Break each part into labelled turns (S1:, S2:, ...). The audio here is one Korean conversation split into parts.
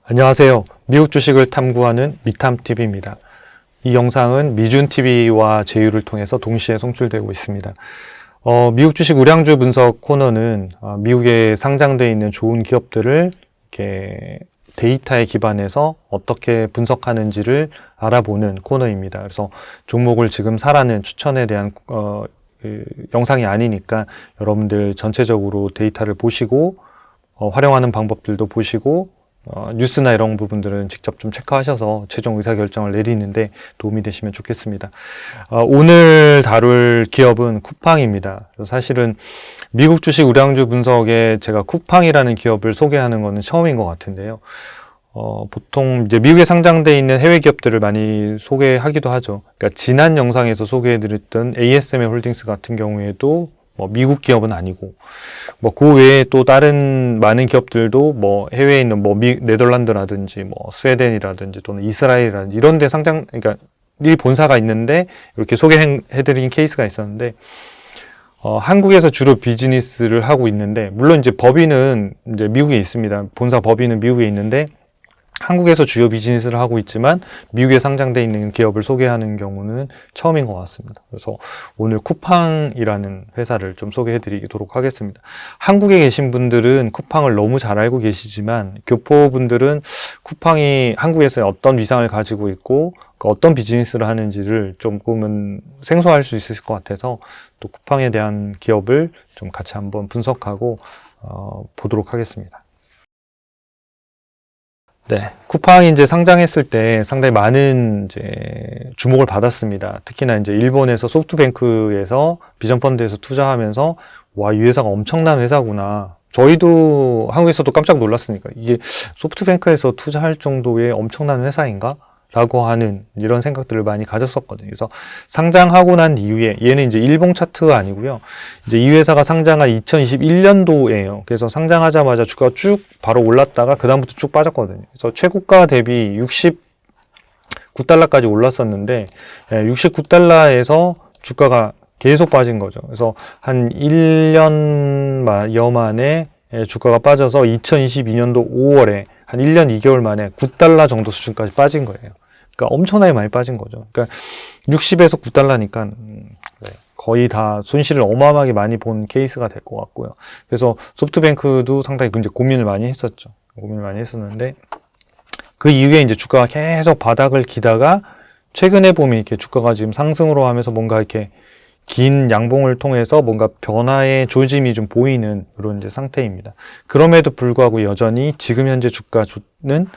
S1: 안녕하세요. 미국 주식을 탐구하는 미탐TV입니다. 이 영상은 미준TV와 제휴를 통해서 동시에 송출되고 있습니다. 미국 주식 우량주 분석 코너는 미국에 상장되어 있는 좋은 기업들을 이렇게 데이터에 기반해서 어떻게 분석하는지를 알아보는 코너입니다. 그래서 종목을 지금 사라는 추천에 대한 영상이 아니니까 여러분들 전체적으로 데이터를 보시고 활용하는 방법들도 보시고 뉴스나 이런 부분들은 직접 좀 체크하셔서 최종 의사결정을 내리는데 도움이 되시면 좋겠습니다. 오늘 다룰 기업은 쿠팡입니다. 사실은 미국 주식 우량주 분석에 제가 쿠팡이라는 기업을 소개하는 것은 처음인 것 같은데요. 보통 이제 미국에 상장되어 있는 해외 기업들을 많이 소개하기도 하죠. 그러니까 지난 영상에서 소개해드렸던 ASML 홀딩스 같은 경우에도 미국 기업은 아니고, 그 외에 또 다른 많은 기업들도 해외에 있는 네덜란드라든지, 스웨덴이라든지 또는 이스라엘이라든지 이런 데 그러니까 이 본사가 있는데 이렇게 소개해드린 케이스가 있었는데, 한국에서 주로 비즈니스를 하고 있는데, 물론 이제 법인은 이제 미국에 있습니다. 본사 법인은 미국에 있는데, 한국에서 주요 비즈니스를 하고 있지만 미국에 상장되어 있는 기업을 소개하는 경우는 처음인 것 같습니다. 그래서 오늘 쿠팡이라는 회사를 좀 소개해 드리도록 하겠습니다. 한국에 계신 분들은 쿠팡을 너무 잘 알고 계시지만 교포분들은 쿠팡이 한국에서 어떤 위상을 가지고 있고 어떤 비즈니스를 하는지를 조금은 생소할 수 있을 것 같아서 또 쿠팡에 대한 기업을 좀 같이 한번 분석하고 보도록 하겠습니다. 네, 쿠팡이 이제 상장했을 때 상당히 많은 이제 주목을 받았습니다. 특히나 이제 일본에서 소프트뱅크에서 비전펀드에서 투자하면서 이 회사가 엄청난 회사구나. 저희도 한국에서도 깜짝 놀랐으니까 이게 소프트뱅크에서 투자할 정도의 엄청난 회사인가? 라고 하는 이런 생각들을 많이 가졌었거든요. 그래서 상장하고 난 이후에 얘는 이제 일봉 차트가 아니고요. 이제 이 회사가 상장한 2021년도예요. 그래서 상장하자마자 주가가 쭉 바로 올랐다가 그다음부터 쭉 빠졌거든요. 그래서 최고가 대비 69달러까지 올랐었는데 69달러에서 주가가 계속 빠진 거죠. 그래서 한 1년여 만에 주가가 빠져서 2022년도 5월에 한 1년 2개월 만에 9달러 정도 수준까지 빠진 거예요. 그러니까 엄청나게 많이 빠진 거죠. 그러니까 60에서 9달러니까 거의 다 손실을 어마어마하게 많이 본 케이스가 될 것 같고요. 그래서 소프트뱅크도 상당히 이제 고민을 많이 했었죠. 고민을 많이 했었는데 그 이후에 이제 주가가 계속 바닥을 기다가 최근에 보면 이렇게 주가가 지금 상승으로 하면서 뭔가 이렇게 긴 양봉을 통해서 뭔가 변화의 조짐이 좀 보이는 그런 이제 상태입니다. 그럼에도 불구하고 여전히 지금 현재 주가는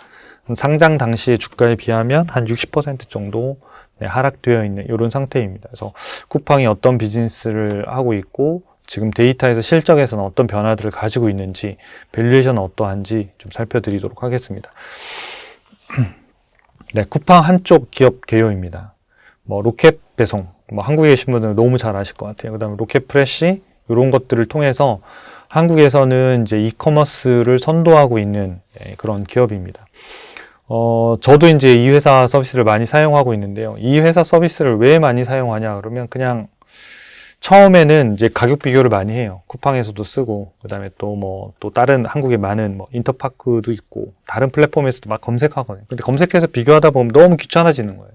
S1: 상장 당시의 주가에 비하면 한 60% 정도 하락되어 있는 이런 상태입니다. 그래서 쿠팡이 어떤 비즈니스를 하고 있고 지금 데이터에서 실적에서는 어떤 변화들을 가지고 있는지 밸류에이션은 어떠한지 좀 살펴드리도록 하겠습니다. 네, 쿠팡 한쪽 기업 개요입니다. 로켓 배송, 한국에 계신 분들은 너무 잘 아실 것 같아요. 그 다음에 로켓 프레시, 이런 것들을 통해서 한국에서는 이제 이커머스를 선도하고 있는 그런 기업입니다. 저도 이제 이 회사 서비스를 많이 사용하고 있는데요. 이 회사 서비스를 왜 많이 사용하냐 그러면 그냥 처음에는 이제 가격 비교를 많이 해요. 쿠팡에서도 쓰고, 그 다음에 또 다른 한국에 많은 인터파크도 있고, 다른 플랫폼에서도 막 검색하거든요. 근데 검색해서 비교하다 보면 너무 귀찮아지는 거예요.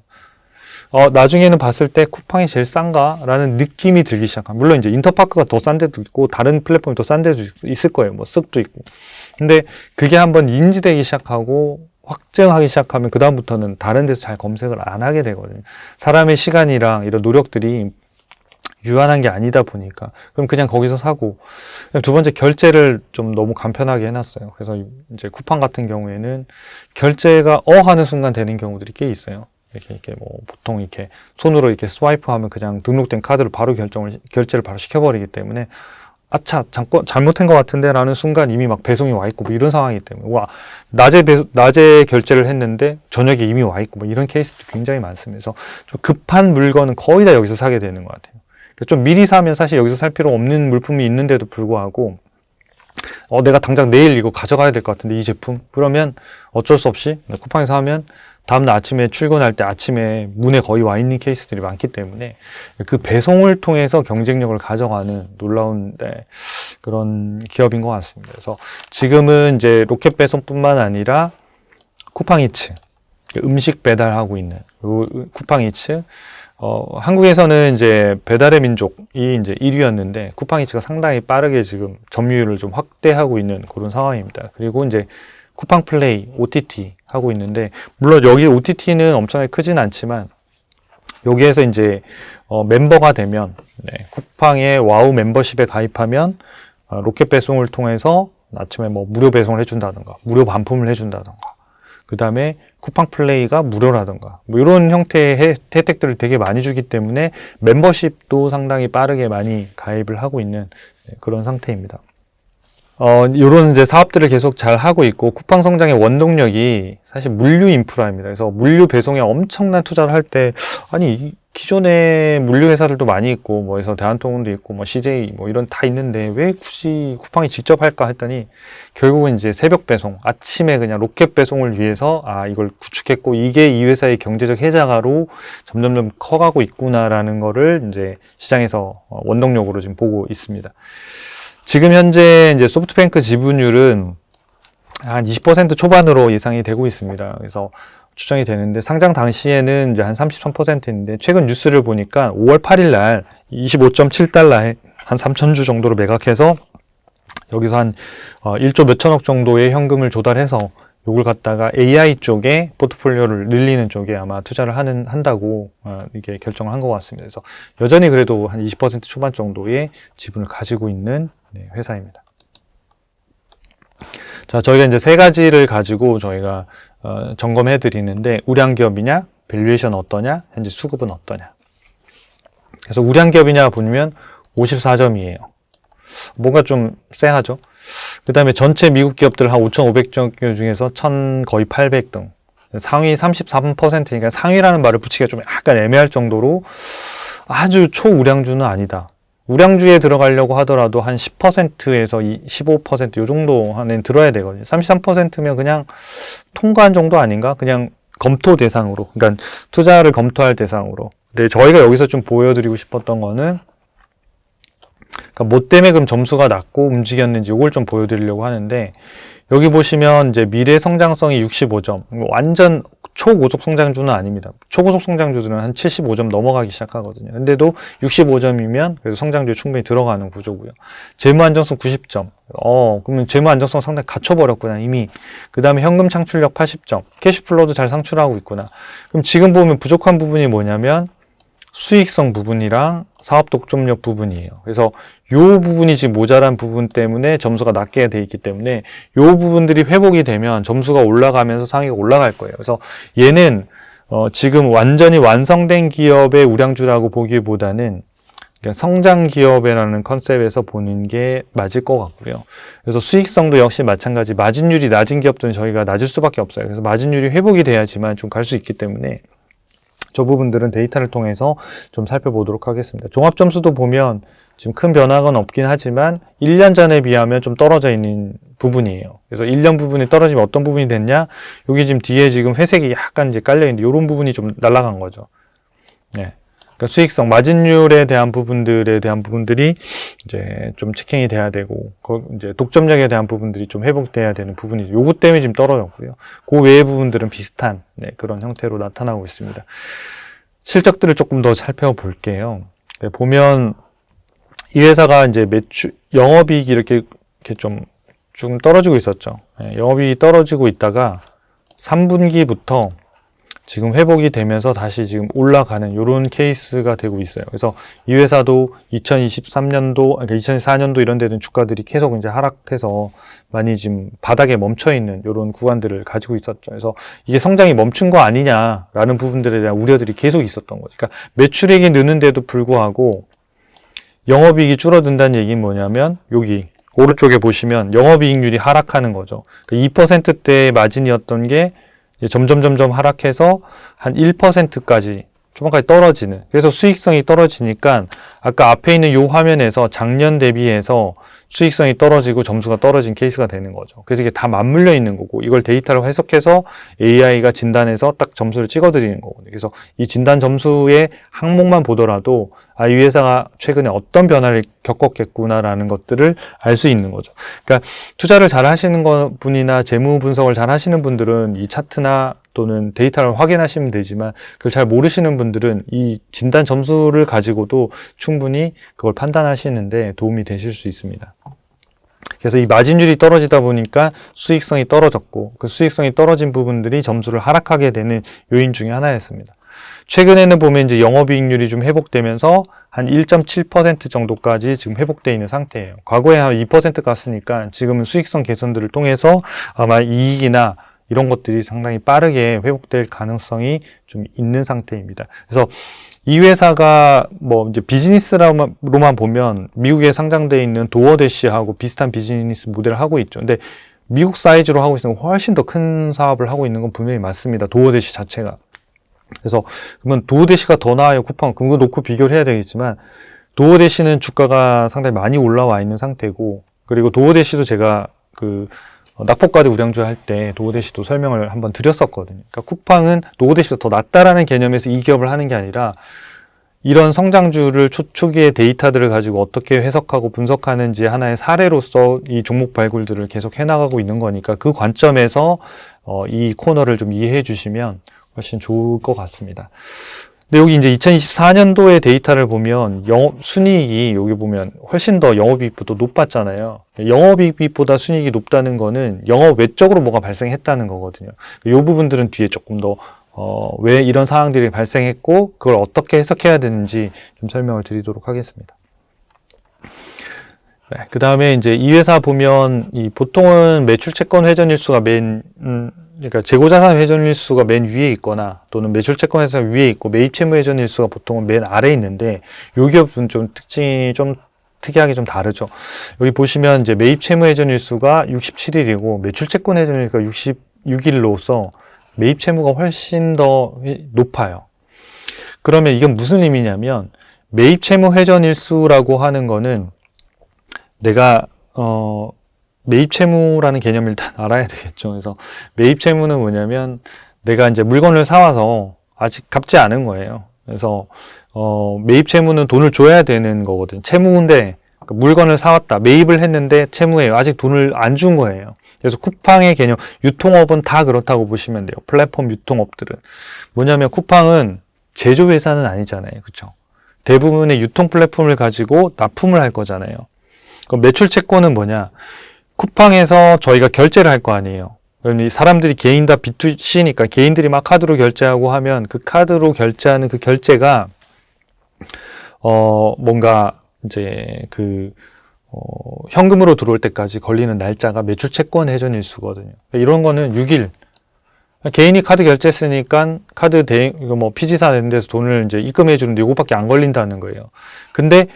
S1: 나중에는 봤을 때 쿠팡이 제일 싼가라는 느낌이 들기 시작합니다. 물론 이제 인터파크가 더 싼 데도 있고 다른 플랫폼이 더 싼 데도 있을 거예요. 쓱도 있고. 근데 그게 한번 인지되기 시작하고 확증하기 시작하면 그 다음부터는 다른 데서 잘 검색을 안 하게 되거든요. 사람의 시간이랑 이런 노력들이 유한한 게 아니다 보니까 그럼 그냥 거기서 사고, 두 번째 결제를 좀 너무 간편하게 해놨어요. 그래서 이제 쿠팡 같은 경우에는 결제가 하는 순간 되는 경우들이 꽤 있어요. 이렇게 보통 이렇게 손으로 이렇게 스와이프하면 그냥 등록된 카드로 바로 결제를 바로 시켜버리기 때문에 아차 잘못한 것 같은데 라는 순간 이미 막 배송이 와 있고 이런 상황이기 때문에 낮에 결제를 했는데 저녁에 이미 와 있고 이런 케이스도 굉장히 많습니다. 그래서 좀 급한 물건은 거의 다 여기서 사게 되는 것 같아요. 좀 미리 사면 사실 여기서 살 필요 없는 물품이 있는데도 불구하고 내가 당장 내일 이거 가져가야 될 것 같은데 이 제품 그러면 어쩔 수 없이 쿠팡에서 하면 다음날 아침에 출근할 때 아침에 문에 거의 와 있는 케이스들이 많기 때문에 그 배송을 통해서 경쟁력을 가져가는 놀라운 그런 기업인 것 같습니다. 그래서 지금은 이제 로켓 배송뿐만 아니라 쿠팡이츠, 음식 배달하고 있는 요 쿠팡이츠. 한국에서는 이제 배달의 민족이 이제 1위였는데 쿠팡이츠가 상당히 빠르게 지금 점유율을 좀 확대하고 있는 그런 상황입니다. 그리고 이제 쿠팡 플레이, OTT 하고 있는데, 물론 여기 OTT는 엄청나게 크진 않지만 여기에서 이제 멤버가 되면, 네, 쿠팡의 와우 멤버십에 가입하면 로켓 배송을 통해서 아침에 뭐 무료 배송을 해준다던가 무료 반품을 해준다던가, 그 다음에 쿠팡 플레이가 무료라던가 뭐 이런 형태의 혜택들을 되게 많이 주기 때문에 멤버십도 상당히 빠르게 많이 가입을 하고 있는, 네, 그런 상태입니다. 이런 이제 사업들을 계속 잘 하고 있고, 쿠팡 성장의 원동력이 사실 물류 인프라입니다. 그래서 물류 배송에 엄청난 투자를 할 때, 아니, 기존에 물류 회사들도 많이 있고, 뭐, 해서 대한통운도 있고, 뭐, CJ, 뭐, 이런 다 있는데, 왜 굳이 쿠팡이 직접 할까 했더니, 결국은 이제 새벽 배송, 아침에 그냥 로켓 배송을 위해서, 이걸 구축했고, 이게 이 회사의 경제적 해자가로 점점점 커가고 있구나라는 거를 이제 시장에서 원동력으로 지금 보고 있습니다. 지금 현재 이제 소프트뱅크 지분율은 한 20% 초반으로 예상이 되고 있습니다. 그래서 추정이 되는데, 상장 당시에는 이제 한 33%인데, 최근 뉴스를 보니까 5월 8일 날 25.7달러에 한 3,000주 정도로 매각해서 여기서 한 1조 몇천억 정도의 현금을 조달해서 요걸 갖다가 AI 쪽에 포트폴리오를 늘리는 쪽에 아마 투자를 한다고 이게 결정을 한 것 같습니다. 그래서 여전히 그래도 한 20% 초반 정도의 지분을 가지고 있는, 네, 회사입니다. 자, 저희가 이제 세 가지를 가지고 저희가 점검해 드리는데, 우량 기업이냐, 밸류에이션 어떠냐, 현재 수급은 어떠냐. 그래서 우량 기업이냐 보면 54점이에요. 뭔가 좀 쎄하죠. 그 다음에 전체 미국 기업들 한 5,500개 중에서 거의 800등. 상위 33%니까 상위라는 말을 붙이기가 좀 약간 애매할 정도로 아주 초우량주는 아니다. 우량주에 들어가려고 하더라도 한 10%에서 15% 요 정도 안에 들어야 되거든요. 33%면 그냥 통과한 정도 아닌가? 그냥 검토 대상으로, 그러니까 투자를 검토할 대상으로. 근데 저희가 여기서 좀 보여드리고 싶었던 거는, 그러니까 뭐 때문에 그럼 점수가 낮고 움직였는지 이걸 좀 보여드리려고 하는데, 여기 보시면 이제 미래 성장성이 65점, 완전 초고속 성장주는 아닙니다. 초고속 성장주들은 한 75점 넘어가기 시작하거든요. 근데도 65점이면 그래도 성장주에 충분히 들어가는 구조고요. 재무 안정성 90점. 그러면 재무 안정성 상당히 갖춰버렸구나, 이미. 그 다음에 현금 창출력 80점. 캐시플로우도 잘 상출하고 있구나. 그럼 지금 보면 부족한 부분이 뭐냐면 수익성 부분이랑 사업 독점력 부분이에요. 그래서 요 부분이 지금 모자란 부분 때문에 점수가 낮게 돼 있기 때문에 요 부분들이 회복이 되면 점수가 올라가면서 상위가 올라갈 거예요. 그래서 얘는 지금 완전히 완성된 기업의 우량주라고 보기보다는 성장 기업이라는 컨셉에서 보는 게 맞을 것 같고요. 그래서 수익성도 역시 마찬가지, 마진율이 낮은 기업들은 저희가 낮을 수밖에 없어요. 그래서 마진율이 회복이 돼야지만 좀 갈 수 있기 때문에 저 부분들은 데이터를 통해서 좀 살펴보도록 하겠습니다. 종합점수도 보면 지금 큰 변화는 없긴 하지만 1년 전에 비하면 좀 떨어져 있는 부분이에요. 그래서 1년 부분이 떨어지면 어떤 부분이 됐냐? 여기 지금 뒤에 지금 회색이 약간 이제 깔려 있는데 이런 부분이 좀 날아간 거죠. 네. 그러니까 수익성, 마진율에 대한 부분들이 이제 좀 체킹이 돼야 되고, 이제 독점력에 대한 부분들이 좀 회복돼야 되는 부분이죠. 요것 때문에 지금 떨어졌고요. 그 외의 부분들은 비슷한, 네, 그런 형태로 나타나고 있습니다. 실적들을 조금 더 살펴볼게요. 네, 보면 이 회사가 이제 영업이익이 이렇게 좀 떨어지고 있었죠. 네, 영업이익이 떨어지고 있다가 3분기부터 지금 회복이 되면서 다시 지금 올라가는 이런 케이스가 되고 있어요. 그래서 이 회사도 2023년도, 그러니까 2024년도 이런 데는 주가들이 계속 이제 하락해서 많이 지금 바닥에 멈춰 있는 이런 구간들을 가지고 있었죠. 그래서 이게 성장이 멈춘 거 아니냐라는 부분들에 대한 우려들이 계속 있었던 거죠. 그러니까 매출액이 느는데도 불구하고 영업이익이 줄어든다는 얘기는 뭐냐면 여기 오른쪽에 보시면 영업이익률이 하락하는 거죠. 그러니까 2%대의 마진이었던 게 점점 하락해서 한 1%까지 초반까지 떨어지는. 그래서 수익성이 떨어지니까 아까 앞에 있는 요 화면에서 작년 대비해서 수익성이 떨어지고 점수가 떨어진 케이스가 되는 거죠. 그래서 이게 다 맞물려 있는 거고 이걸 데이터로 해석해서 AI가 진단해서 딱 점수를 찍어드리는 거거든요. 그래서 이 진단 점수의 항목만 보더라도 이 회사가 최근에 어떤 변화를 겪었겠구나라는 것들을 알 수 있는 거죠. 그러니까 투자를 잘 하시는 분이나 재무 분석을 잘 하시는 분들은 이 차트나 또는 데이터를 확인하시면 되지만 그걸 잘 모르시는 분들은 이 진단 점수를 가지고도 충분히 그걸 판단하시는데 도움이 되실 수 있습니다. 그래서 이 마진율이 떨어지다 보니까 수익성이 떨어졌고 그 수익성이 떨어진 부분들이 점수를 하락하게 되는 요인 중에 하나였습니다. 최근에는 보면 이제 영업이익률이 좀 회복되면서 한 1.7% 정도까지 지금 회복되어 있는 상태예요. 과거에 한 2% 갔으니까 지금은 수익성 개선들을 통해서 아마 이익이나 이런 것들이 상당히 빠르게 회복될 가능성이 좀 있는 상태입니다. 그래서 이 회사가 뭐 이제 비즈니스로만 보면 미국에 상장되어 있는 도어대시하고 비슷한 비즈니스 모델을 하고 있죠. 근데 미국 사이즈로 하고 있는 건 훨씬 더 큰 사업을 하고 있는 건 분명히 맞습니다. 도어대시 자체가. 그래서 그러면 도어대시가 더 나아요, 쿠팡? 그거 놓고 비교를 해야 되겠지만 도어대시는 주가가 상당히 많이 올라와 있는 상태고 그리고 도어대시도 제가 낙폭과대 우량주 할 때 도어대시도 설명을 한번 드렸었거든요. 그러니까 쿠팡은 도어대시보다 더 낫다라는 개념에서 이 기업을 하는 게 아니라 이런 성장주를 초기의 데이터들을 가지고 어떻게 해석하고 분석하는지 하나의 사례로서 이 종목 발굴들을 계속 해나가고 있는 거니까 그 관점에서 이 코너를 좀 이해해 주시면 훨씬 좋을 것 같습니다. 근데 여기 이제 2024년도의 데이터를 보면 순이익이 여기 보면 훨씬 더 영업이익보다 높았잖아요. 영업이익보다 순이익이 높다는 거는 영업 외적으로 뭐가 발생했다는 거거든요. 이 부분들은 뒤에 조금 더 왜 이런 상황들이 발생했고 그걸 어떻게 해석해야 되는지 좀 설명을 드리도록 하겠습니다. 네, 그 다음에 이제 이 회사 보면 보통은 매출 채권 회전 일수가 그러니까 재고자산 회전 일수가 맨 위에 있거나 또는 매출 채권 회사 위에 있고 매입 채무 회전 일수가 보통은 맨 아래에 있는데 요 기업은 좀 특징이 좀 특이하게 좀 다르죠. 여기 보시면 이제 매입 채무 회전 일수가 67일이고 매출 채권 회전 일수가 66일로서 매입 채무가 훨씬 더 높아요. 그러면 이건 무슨 의미냐면 매입 채무 회전 일수라고 하는 거는 내가 매입 채무라는 개념을 일단 알아야 되겠죠. 그래서 매입 채무는 뭐냐면 내가 이제 물건을 사와서 아직 갚지 않은 거예요. 그래서 매입 채무는 돈을 줘야 되는 거거든요. 채무인데 물건을 사왔다. 매입을 했는데 채무예요. 아직 돈을 안 준 거예요. 그래서 쿠팡의 개념, 유통업은 다 그렇다고 보시면 돼요. 플랫폼 유통업들은. 뭐냐면 쿠팡은 제조회사는 아니잖아요. 그렇죠? 대부분의 유통 플랫폼을 가지고 납품을 할 거잖아요. 그럼 매출 채권은 뭐냐? 쿠팡에서 저희가 결제를 할 거 아니에요. 그럼 사람들이 개인 다 B2C니까 개인들이 막 카드로 결제하고 하면 그 카드로 결제하는 그 결제가 뭔가 이제 현금으로 들어올 때까지 걸리는 날짜가 매출 채권 회전 일수거든요. 이런 거는 6일. 개인이 카드 결제했으니까 카드 피지사 내는 데서 돈을 이제 입금해 주는데 요거밖에 안 걸린다는 거예요. 근데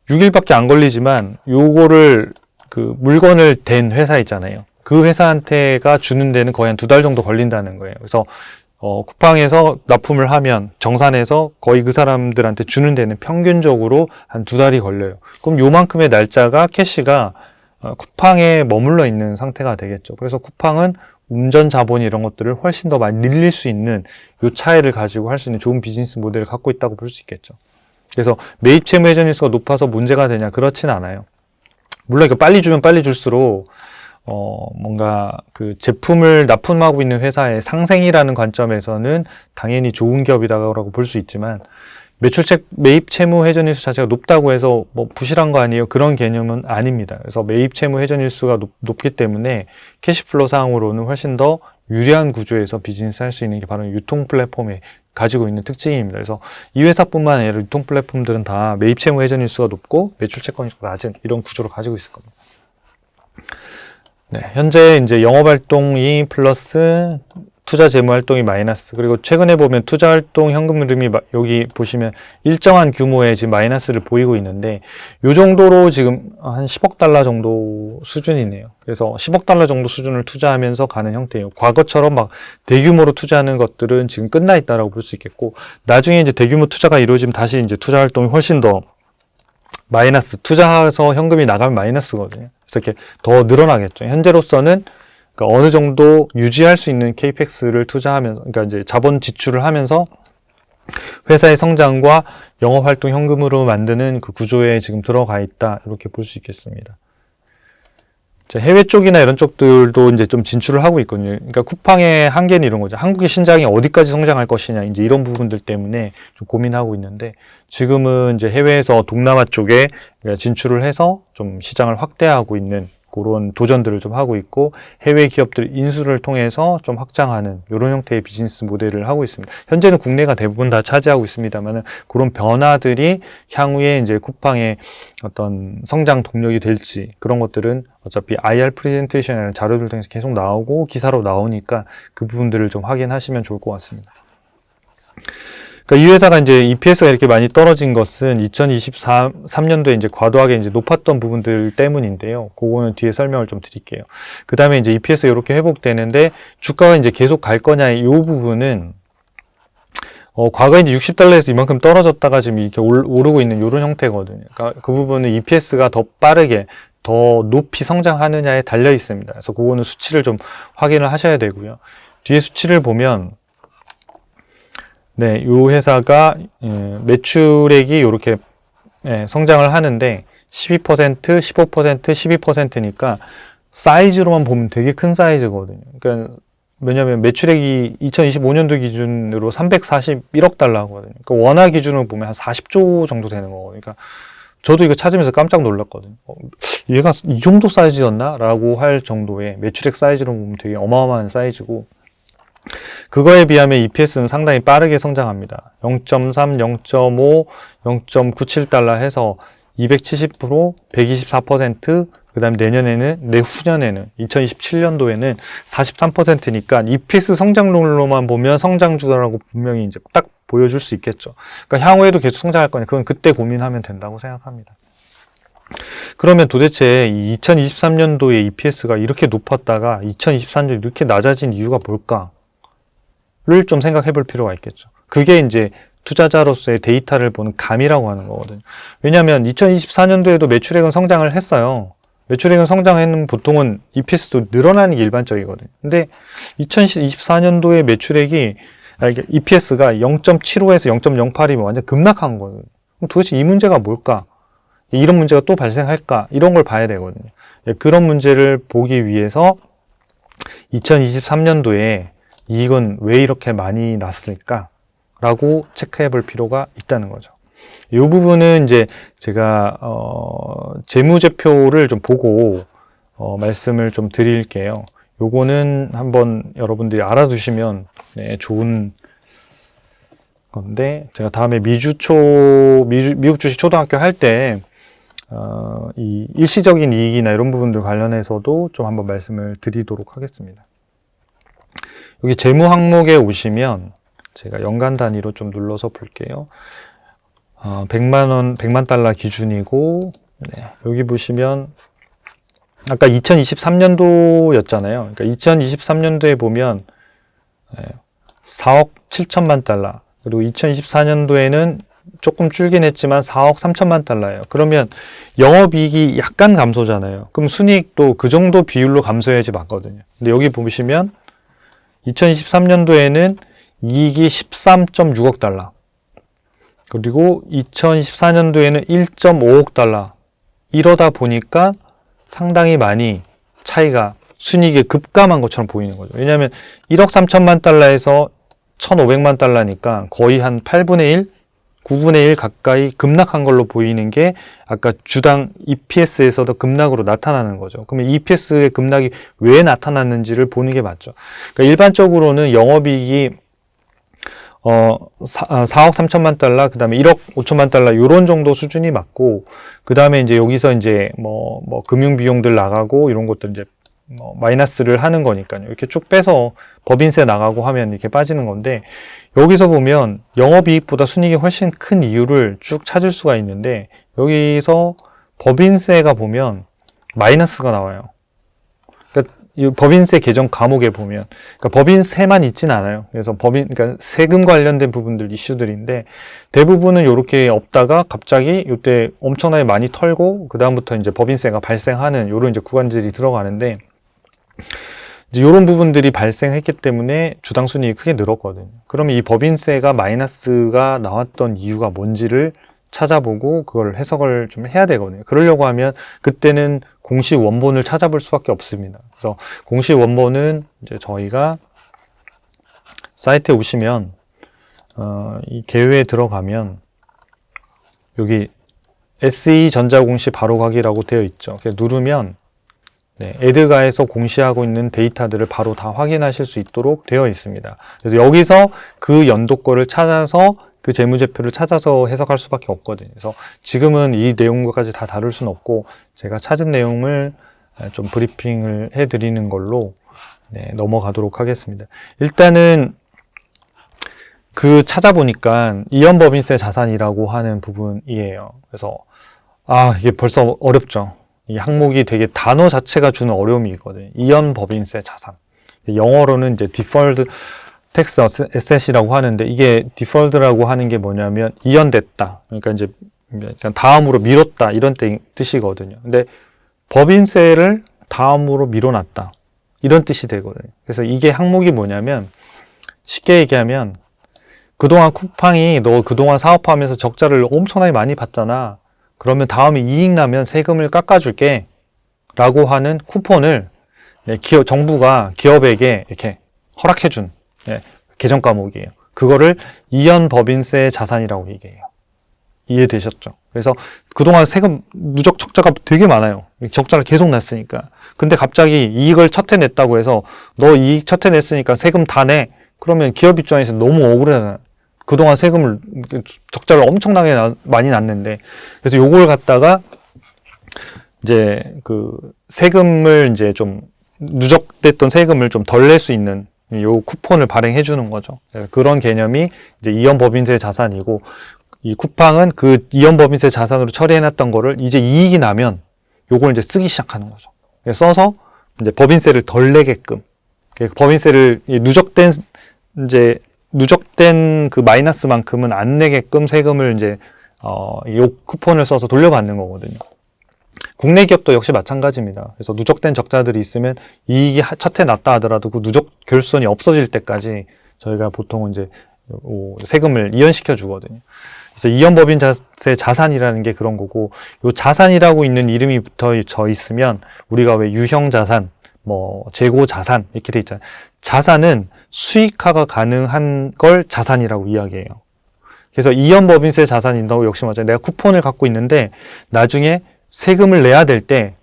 S1: 6일밖에 안 걸리지만 요거를 물건을 댄 회사 있잖아요. 그 회사한테가 주는 데는 거의 한 2달 정도 걸린다는 거예요. 그래서 쿠팡에서 납품을 하면 정산해서 거의 그 사람들한테 주는 데는 평균적으로 한 2달이 걸려요. 그럼 요만큼의 날짜가 캐시가 쿠팡에 머물러 있는 상태가 되겠죠. 그래서 쿠팡은 운전 자본 이런 것들을 훨씬 더 많이 늘릴 수 있는 요 차이를 가지고 할 수 있는 좋은 비즈니스 모델을 갖고 있다고 볼 수 있겠죠. 그래서 매입 채무 회전 일수가 높아서 문제가 되냐? 그렇진 않아요. 물론 이거 빨리 주면 빨리 줄수록 뭔가 제품을 납품하고 있는 회사의 상생이라는 관점에서는 당연히 좋은 기업이다라고 볼 수 있지만 매입 채무 회전 일수 자체가 높다고 해서 뭐 부실한 거 아니에요? 그런 개념은 아닙니다. 그래서 매입 채무 회전 일수가 높기 때문에 캐시플로 상으로는 훨씬 더 유리한 구조에서 비즈니스 할 수 있는 게 바로 유통 플랫폼에 가지고 있는 특징입니다. 그래서 이 회사뿐만 아니라 유통 플랫폼들은 다 매입 채무 회전 일수가 높고 매출 채권 일수가 낮은 이런 구조를 가지고 있을 겁니다. 네, 현재 이제 영업 활동이 플러스 투자 재무 활동이 마이너스, 그리고 최근에 보면 투자 활동 현금 흐름이 여기 보시면 일정한 규모의 지금 마이너스를 보이고 있는데, 요 정도로 지금 한 10억 달러 정도 수준이네요. 그래서 10억 달러 정도 수준을 투자하면서 가는 형태예요. 과거처럼 막 대규모로 투자하는 것들은 지금 끝나 있다라고 볼 수 있겠고, 나중에 이제 대규모 투자가 이루어지면 다시 이제 투자 활동이 훨씬 더 마이너스, 투자해서 현금이 나가면 마이너스거든요. 그래서 이렇게 더 늘어나겠죠. 현재로서는 그러니까 어느 정도 유지할 수 있는 케이펙스를 투자하면서, 그러니까 이제 자본 지출을 하면서 회사의 성장과 영업활동 현금으로 만드는 그 구조에 지금 들어가 있다, 이렇게 볼 수 있겠습니다. 해외 쪽이나 이런 쪽들도 이제 좀 진출을 하고 있거든요. 그러니까 쿠팡의 한계는 이런 거죠. 한국의 신장이 어디까지 성장할 것이냐, 이제 이런 부분들 때문에 좀 고민하고 있는데, 지금은 이제 해외에서 동남아 쪽에 진출을 해서 좀 시장을 확대하고 있는 그런 도전들을 좀 하고 있고, 해외 기업들 인수를 통해서 좀 확장하는 이런 형태의 비즈니스 모델을 하고 있습니다. 현재는 국내가 대부분 다 차지하고 있습니다만은, 그런 변화들이 향후에 이제 쿠팡의 어떤 성장 동력이 될지, 그런 것들은 어차피 IR 프레젠테이션이라는 자료들 통해서 계속 나오고 기사로 나오니까 그 부분들을 좀 확인하시면 좋을 것 같습니다. 그러니까 이 회사가 이제 EPS가 이렇게 많이 떨어진 것은 2023년도에 이제 과도하게 이제 높았던 부분들 때문인데요. 그거는 뒤에 설명을 좀 드릴게요. 그 다음에 이제 EPS 이렇게 회복되는데 주가가 이제 계속 갈 거냐, 이 부분은 과거에 이제 60달러에서 이만큼 떨어졌다가 지금 이렇게 오르고 있는 이런 형태거든요. 그러니까 그 부분은 EPS가 더 빠르게, 더 높이 성장하느냐에 달려 있습니다. 그래서 그거는 수치를 좀 확인을 하셔야 되고요. 뒤에 수치를 보면, 네, 이 회사가 매출액이 이렇게 성장을 하는데 12%, 15%, 12%니까 사이즈로만 보면 되게 큰 사이즈거든요. 그러니까 왜냐하면 매출액이 2025년도 기준으로 341억 달러 하거든요. 그러니까 원화 기준으로 보면 한 40조 정도 되는 거거든요. 그러니까 저도 이거 찾으면서 깜짝 놀랐거든요. 얘가 이 정도 사이즈였나? 라고 할 정도의 매출액 사이즈로 보면 되게 어마어마한 사이즈고, 그거에 비하면 EPS는 상당히 빠르게 성장합니다. 0.3, 0.5, 0.97달러 해서 270%, 124%, 그 다음에 내후년에는 2027년도에는 43%니까 EPS 성장률로만 보면 성장주라고 분명히 이제 딱 보여줄 수 있겠죠. 그러니까 향후에도 계속 성장할 거니 그건 그때 고민하면 된다고 생각합니다. 그러면 도대체 2023년도에 EPS가 이렇게 높았다가 2024년도에 이렇게 낮아진 이유가 뭘까? 를 좀 생각해 볼 필요가 있겠죠. 그게 이제 투자자로서의 데이터를 보는 감이라고 하는 거거든요. 왜냐하면 2024년도에도 매출액은 성장을 했어요. 매출액은 성장했는 보통은 EPS도 늘어나는 게 일반적이거든요. 근데 2024년도에 매출액이, EPS가 0.75에서 0.08이면 완전 급락한 거예요. 그럼 도대체 이 문제가 뭘까? 이런 문제가 또 발생할까? 이런 걸 봐야 되거든요. 그런 문제를 보기 위해서 2023년도에 이익은 왜 이렇게 많이 났을까? 라고 체크해 볼 필요가 있다는 거죠. 이 부분은 이제 제가, 재무제표를 좀 보고, 말씀을 좀 드릴게요. 요거는 한번 여러분들이 알아두시면, 네, 좋은 건데, 제가 다음에 미국 주식 초등학교 할 때, 이 일시적인 이익이나 이런 부분들 관련해서도 좀 한번 말씀을 드리도록 하겠습니다. 여기 재무 항목에 오시면 제가 연간 단위로 좀 눌러서 볼게요. 100만 달러 기준이고, 네, 여기 보시면 아까 2023년도였잖아요. 그러니까 2023년도에 보면 4억 7천만 달러, 그리고 2024년도에는 조금 줄긴 했지만 4억 3천만 달러예요. 그러면 영업이익이 약간 감소잖아요. 그럼 순이익도 그 정도 비율로 감소해야지 맞거든요. 근데 여기 보시면 2023년도에는 이익이 13.6억 달러, 그리고 2024년도에는 1.5억 달러, 이러다 보니까 상당히 많이 차이가 순이익이 급감한 것처럼 보이는 거죠. 왜냐하면 1억 3천만 달러에서 1,500만 달러니까 거의 한 8분의 1, 9분의 1 가까이 급락한 걸로 보이는 게 아까 주당 EPS에서도 급락으로 나타나는 거죠. 그러면 EPS의 급락이 왜 나타났는지를 보는 게 맞죠. 그러니까 일반적으로는 영업이익이 4억 3천만 달러, 그 다음에 1억 5천만 달러, 요런 정도 수준이 맞고, 그 다음에 이제 여기서 이제 금융 비용들 나가고, 이런 것들 이제, 마이너스를 하는 거니까요. 이렇게 쭉 빼서 법인세 나가고 하면 이렇게 빠지는 건데, 여기서 보면 영업이익보다 순이익이 훨씬 큰 이유를 쭉 찾을 수가 있는데, 여기서 법인세가 보면 마이너스가 나와요. 그러니까 이 법인세 개정 과목에 보면, 그러니까 법인세만 있진 않아요. 그래서 그러니까 세금 관련된 부분들 이슈들인데, 대부분은 이렇게 없다가 갑자기 이때 엄청나게 많이 털고, 그 다음부터 이제 법인세가 발생하는 요런 이제 구간들이 들어가는데, 이제 이런 부분들이 발생했기 때문에 주당 순이익이 크게 늘었거든요. 그러면 이 법인세가 마이너스가 나왔던 이유가 뭔지를 찾아보고 그걸 해석을 좀 해야 되거든요. 그러려고 하면 그때는 공시 원본을 찾아볼 수밖에 없습니다. 그래서 공시 원본은 이제 저희가 사이트에 오시면 이 개요에 들어가면 여기 SE전자공시 바로가기라고 되어 있죠. 누르면 에드가에서 공시하고 있는 데이터들을 바로 다 확인하실 수 있도록 되어 있습니다. 그래서 여기서 그 연도 거를 찾아서 그 재무제표를 찾아서 해석할 수밖에 없거든요. 그래서 지금은 이 내용까지 다 다룰 수는 없고, 제가 찾은 내용을 좀 브리핑을 해드리는 걸로 넘어가도록 하겠습니다. 일단은 그 찾아보니까 이연법인세 자산이라고 하는 부분이에요. 그래서 이게 벌써 어렵죠. 이 항목이 되게 단어 자체가 주는 어려움이 있거든요. 이연법인세 자산. 영어로는 이제 deferred tax asset이라고 하는데, 이게 deferred라고 하는 게 뭐냐면 이연됐다. 그러니까 이제 다음으로 미뤘다 이런 뜻이거든요. 근데 법인세를 다음으로 미뤄놨다 이런 뜻이 되거든요. 그래서 이게 항목이 뭐냐면, 쉽게 얘기하면 그동안 쿠팡이 너 그동안 사업하면서 적자를 엄청나게 많이 봤잖아. 그러면 다음에 이익 나면 세금을 깎아줄게 라고 하는 쿠폰을 정부가 기업에게 이렇게 허락해준 개정 과목이에요. 그거를 이연법인세 자산이라고 얘기해요. 이해되셨죠? 그래서 그동안 세금 누적 적자가 되게 많아요. 적자를 계속 냈으니까. 근데 갑자기 이익을 첫 해 냈다고 해서 너 이익 첫 해 냈으니까 세금 다 내. 그러면 기업 입장에서 너무 억울하잖아요. 그동안 세금을, 적자를 엄청나게 많이 났는데. 그래서 요걸 갖다가 이제 그 세금을 이제 좀 누적됐던 세금을 좀 덜 낼 수 있는 요 쿠폰을 발행해 주는 거죠. 그런 개념이 이제 이연법인세 자산이고, 이 쿠팡은 그 이연법인세 자산으로 처리해놨던 거를 이제 이익이 나면 요걸 이제 쓰기 시작하는 거죠. 써서 이제 법인세를 덜 내게끔, 법인세를 누적된 그 마이너스만큼은 안 내게끔 세금을 이제 요 쿠폰을 써서 돌려받는 거거든요. 국내 기업도 역시 마찬가지입니다. 그래서 누적된 적자들이 있으면 이익이 첫 해 났다 하더라도 그 누적 결손이 없어질 때까지 저희가 보통은 이제 세금을 이연시켜 주거든요. 그래서 이연법인세 자산이라는 게 그런 거고, 요 자산이라고 있는 이름이 붙어져 있으면 우리가 왜 유형 자산, 재고 자산 이렇게 돼 있잖아요. 자산은 수익화가 가능한 걸 자산이라고 이야기해요. 그래서 이연법인세 자산인다고 역시 맞아요. 내가 쿠폰을 갖고 있는데 나중에 세금을 내야 될 때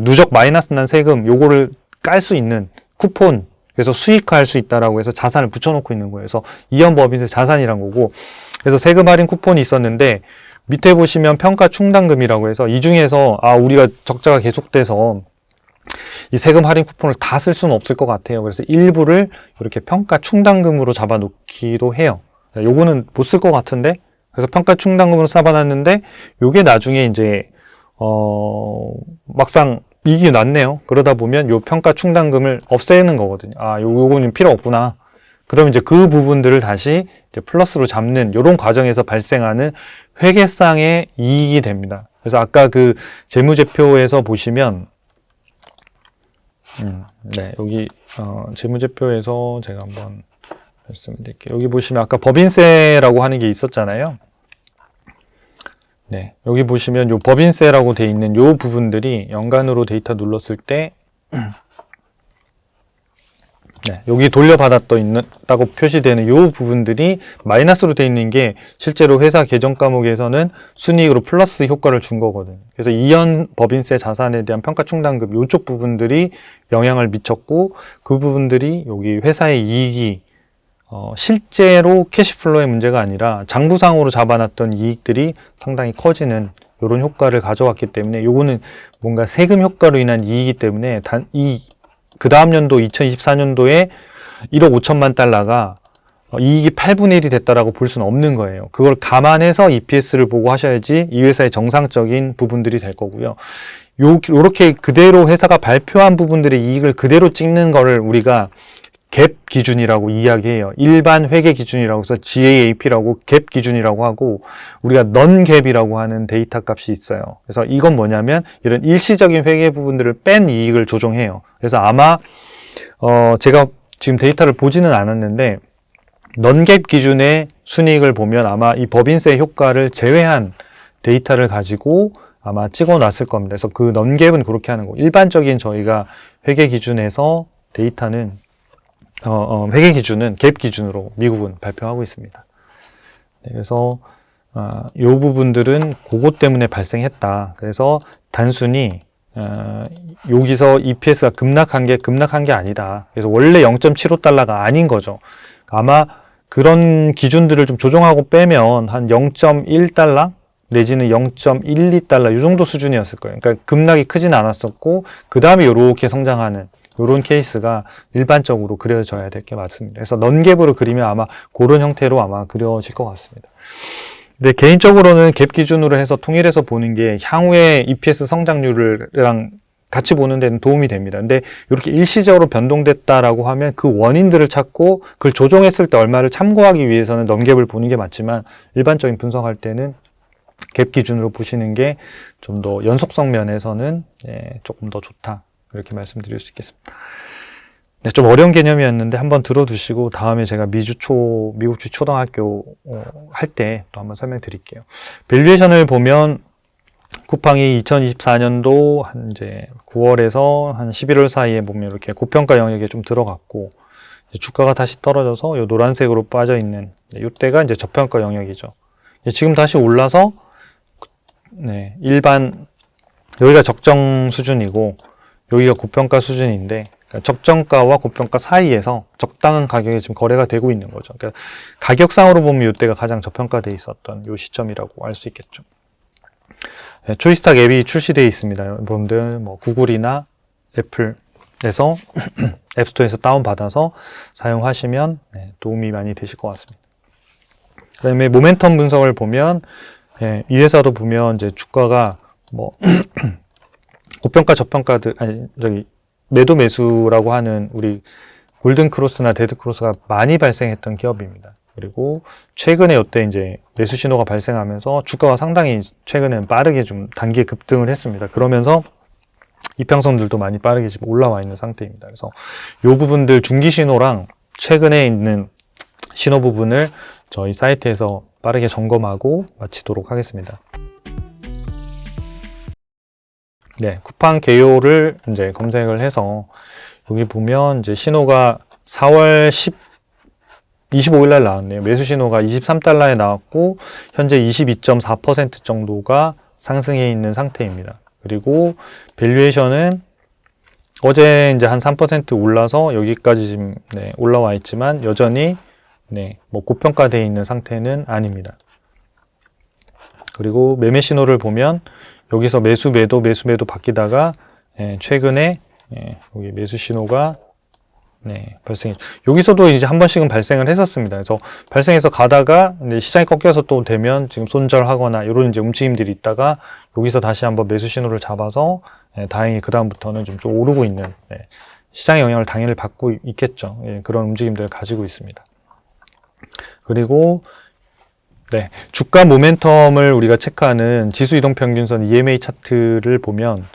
S1: 누적 마이너스 난 세금 요거를 깔 수 있는 쿠폰, 그래서 수익화할 수 있다라고 해서 자산을 붙여놓고 있는 거예요. 그래서 이연법인세 자산이란 거고, 그래서 세금 할인 쿠폰이 있었는데 밑에 보시면 평가 충당금이라고 해서 이 중에서 우리가 적자가 계속돼서 이 세금 할인 쿠폰을 다 쓸 수는 없을 것 같아요. 그래서 일부를 이렇게 평가 충당금으로 잡아놓기도 해요. 요거는 못 쓸 것 같은데, 그래서 평가 충당금으로 잡아놨는데 요게 나중에 이제 막상 이익이 났네요. 그러다 보면 요 평가 충당금을 없애는 거거든요. 요거는 필요 없구나. 그럼 이제 그 부분들을 다시 이제 플러스로 잡는 요런 과정에서 발생하는 회계상의 이익이 됩니다. 그래서 아까 그 재무제표에서 보시면 여기 재무제표에서 제가 한번 말씀드릴게요. 여기 보시면 아까 법인세라고 하는 게 있었잖아요. 여기 보시면 요 법인세라고 돼 있는 요 부분들이 연간으로 데이터 눌렀을 때 여기 돌려받았다고 표시되는 요 부분들이 마이너스로 돼 있는 게 실제로 회사 개정 과목에서는 순이익으로 플러스 효과를 준 거거든요. 그래서 이연 법인세 자산에 대한 평가 충당금 요쪽 부분들이 영향을 미쳤고, 그 부분들이 여기 회사의 이익이 실제로 캐시플로의 문제가 아니라 장부상으로 잡아놨던 이익들이 상당히 커지는 이런 효과를 가져왔기 때문에, 요거는 뭔가 세금 효과로 인한 이익이기 때문에 이 그 다음 연도 2024년도에 1억 5천만 달러가 이익이 8분의 1이 됐다라고 볼 수는 없는 거예요. 그걸 감안해서 EPS를 보고 하셔야지 이 회사의 정상적인 부분들이 될 거고요. 요렇게 그대로 회사가 발표한 부분들의 이익을 그대로 찍는 거를 우리가 갭 기준이라고 이야기해요. 일반 회계 기준이라고 해서 GAAP라고 갭 기준이라고 하고, 우리가 non-갭이라고 하는 데이터 값이 있어요. 그래서 이건 뭐냐면 이런 일시적인 회계 부분들을 뺀 이익을 조정해요. 그래서 아마 제가 지금 데이터를 보지는 않았는데 non-갭 기준의 순이익을 보면 아마 이 법인세 효과를 제외한 데이터를 가지고 아마 찍어놨을 겁니다. 그래서 그 non-갭은 그렇게 하는 거고, 일반적인 저희가 회계 기준에서 데이터는 회계 기준은 갭 기준으로 미국은 발표하고 있습니다. 네, 그래서 이 부분들은 그것 때문에 발생했다. 그래서 단순히 여기서 EPS가 급락한 게 아니다. 그래서 원래 0.75달러가 아닌 거죠. 아마 그런 기준들을 좀 조정하고 빼면 한 0.1달러 내지는 0.12달러 이 정도 수준이었을 거예요. 그러니까 급락이 크진 않았었고, 그 다음에 이렇게 성장하는 이런 케이스가 일반적으로 그려져야 될 게 맞습니다. 그래서 non-갭으로 그리면 아마 그런 형태로 아마 그려질 것 같습니다. 근데 개인적으로는 갭 기준으로 해서 통일해서 보는 게 향후에 EPS 성장률이랑 같이 보는 데는 도움이 됩니다. 근데 이렇게 일시적으로 변동됐다라고 하면 그 원인들을 찾고 그걸 조정했을 때 얼마를 참고하기 위해서는 non-갭을 보는 게 맞지만, 일반적인 분석할 때는 갭 기준으로 보시는 게 좀 더 연속성 면에서는 조금 더 좋다. 이렇게 말씀드릴 수 있겠습니다. 네, 좀 어려운 개념이었는데 한번 들어두시고 다음에 제가 미국주 초등학교 할 때 또 한번 설명드릴게요. 밸류에이션을 보면 쿠팡이 2024년도 한 이제 9월에서 한 11월 사이에 보면 이렇게 고평가 영역에 좀 들어갔고, 주가가 다시 떨어져서 요 노란색으로 빠져 있는 이때가 이제 저평가 영역이죠. 지금 다시 올라서 일반 여기가 적정 수준이고 여기가 고평가 수준인데, 그러니까 적정가와 고평가 사이에서 적당한 가격에 지금 거래가 되고 있는 거죠. 그러니까 가격상으로 보면 이때가 가장 저평가되어 있었던 이 시점이라고 알 수 있겠죠. 초이스탁 앱이 출시되어 있습니다. 여러분들 뭐 구글이나 애플에서 앱스토어에서 다운받아서 사용하시면 도움이 많이 되실 것 같습니다. 그 다음에 모멘텀 분석을 보면 이 회사도 보면 이제 주가가 뭐 고평가 저평가들 매도 매수라고 하는 우리 골든 크로스나 데드 크로스가 많이 발생했던 기업입니다. 그리고 최근에 이때 이제 매수 신호가 발생하면서 주가가 상당히 최근엔 빠르게 좀 단기 급등을 했습니다. 그러면서 이평선들도 많이 빠르게 지금 올라와 있는 상태입니다. 그래서 이 부분들 중기 신호랑 최근에 있는 신호 부분을 저희 사이트에서 빠르게 점검하고 마치도록 하겠습니다. 네, 쿠팡 개요를 이제 검색을 해서 여기 보면 이제 신호가 4월 25일 날 나왔네요. 매수 신호가 23달러에 나왔고 현재 22.4% 정도가 상승해 있는 상태입니다. 그리고 밸류에이션은 어제 이제 한 3% 올라서 여기까지 지금 올라와 있지만 여전히 뭐 고평가되어 있는 상태는 아닙니다. 그리고 매매 신호를 보면 여기서 매수 매도 바뀌다가 최근에 여기 매수 신호가 발생했죠. 여기서도 이제 한 번씩은 발생을 했었습니다. 그래서 발생해서 가다가 시장이 꺾여서 또 되면 지금 손절하거나 이런 이제 움직임들이 있다가 여기서 다시 한번 매수 신호를 잡아서 다행히 그 다음부터는 좀 오르고 있는 시장의 영향을 당연히 받고 있겠죠. 그런 움직임들을 가지고 있습니다. 그리고 주가 모멘텀을 우리가 체크하는 지수 이동 평균선 EMA 차트를 보면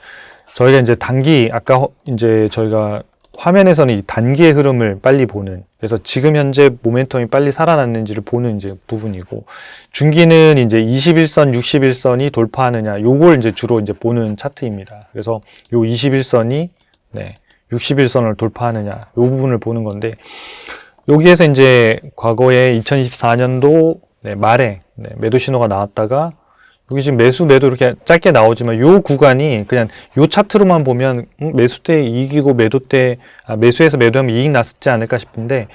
S1: 저희가 이제 단기 아까 이제 저희가 화면에서는 이 단기의 흐름을 빨리 보는, 그래서 지금 현재 모멘텀이 빨리 살아났는지를 보는 이제 부분이고, 중기는 이제 21선, 61선이 돌파하느냐, 요걸 이제 주로 이제 보는 차트입니다. 그래서 요 21선이 61선을 돌파하느냐, 요 부분을 보는 건데, 여기에서 이제 과거에 2024년도 말에 매도 신호가 나왔다가 여기 지금 매수 매도 이렇게 짧게 나오지만 요 구간이 그냥 요 차트로만 보면 매수 때 이익이고 매도 때 매수해서 매도하면 이익 났지 않을까 싶은데,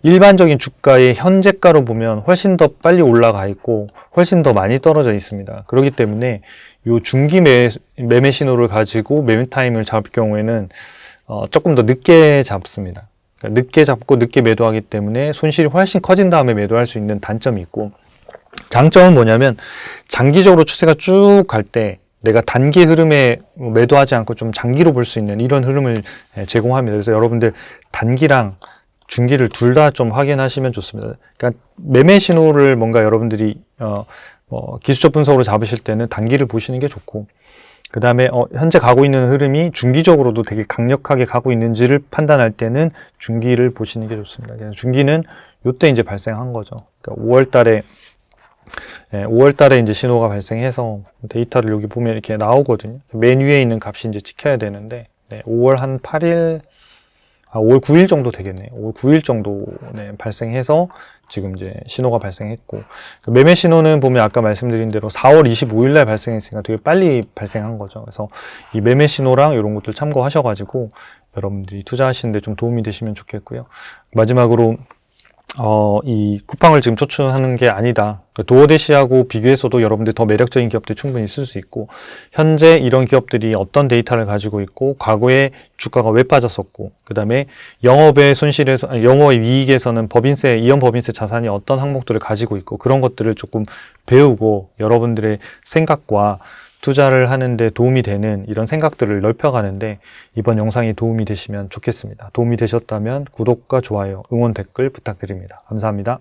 S1: 일반적인 주가의 현재가로 보면 훨씬 더 빨리 올라가 있고 훨씬 더 많이 떨어져 있습니다. 그렇기 때문에 요 중기 매매 신호를 가지고 매매 타임을 잡을 경우에는 조금 더 늦게 잡습니다. 그러니까 늦게 잡고 늦게 매도하기 때문에 손실이 훨씬 커진 다음에 매도할 수 있는 단점이 있고, 장점은 뭐냐면 장기적으로 추세가 쭉 갈 때 내가 단기 흐름에 매도하지 않고 좀 장기로 볼 수 있는 이런 흐름을 제공합니다. 그래서 여러분들 단기랑 중기를 둘 다 좀 확인하시면 좋습니다. 그러니까 매매 신호를 뭔가 여러분들이 기술적 분석으로 잡으실 때는 단기를 보시는 게 좋고, 그 다음에 현재 가고 있는 흐름이 중기적으로도 되게 강력하게 가고 있는지를 판단할 때는 중기를 보시는 게 좋습니다. 그래서 중기는 요때 이제 발생한 거죠. 그러니까 5월 달에 이제 신호가 발생해서 데이터를 여기 보면 이렇게 나오거든요. 맨 위에 있는 값이 이제 찍혀야 되는데, 5월 한 8일, 5월 9일 정도 되겠네요. 5월 9일 정도 발생해서 지금 이제 신호가 발생했고, 매매 신호는 보면 아까 말씀드린 대로 4월 25일 날 발생했으니까 되게 빨리 발생한 거죠. 그래서 이 매매 신호랑 이런 것들 참고하셔가지고 여러분들이 투자하시는데 좀 도움이 되시면 좋겠고요. 마지막으로 이 쿠팡을 지금 추천하는 게 아니다. 도어대시하고 비교해서도 여러분들 더 매력적인 기업들이 충분히 있을 수 있고, 현재 이런 기업들이 어떤 데이터를 가지고 있고, 과거에 주가가 왜 빠졌었고, 그 다음에 영업의 손실에서, 영업의 이익에서는 법인세, 이연 법인세 자산이 어떤 항목들을 가지고 있고, 그런 것들을 조금 배우고 여러분들의 생각과 투자를 하는데 도움이 되는 이런 생각들을 넓혀가는데 이번 영상이 도움이 되시면 좋겠습니다. 도움이 되셨다면 구독과 좋아요, 응원 댓글 부탁드립니다. 감사합니다.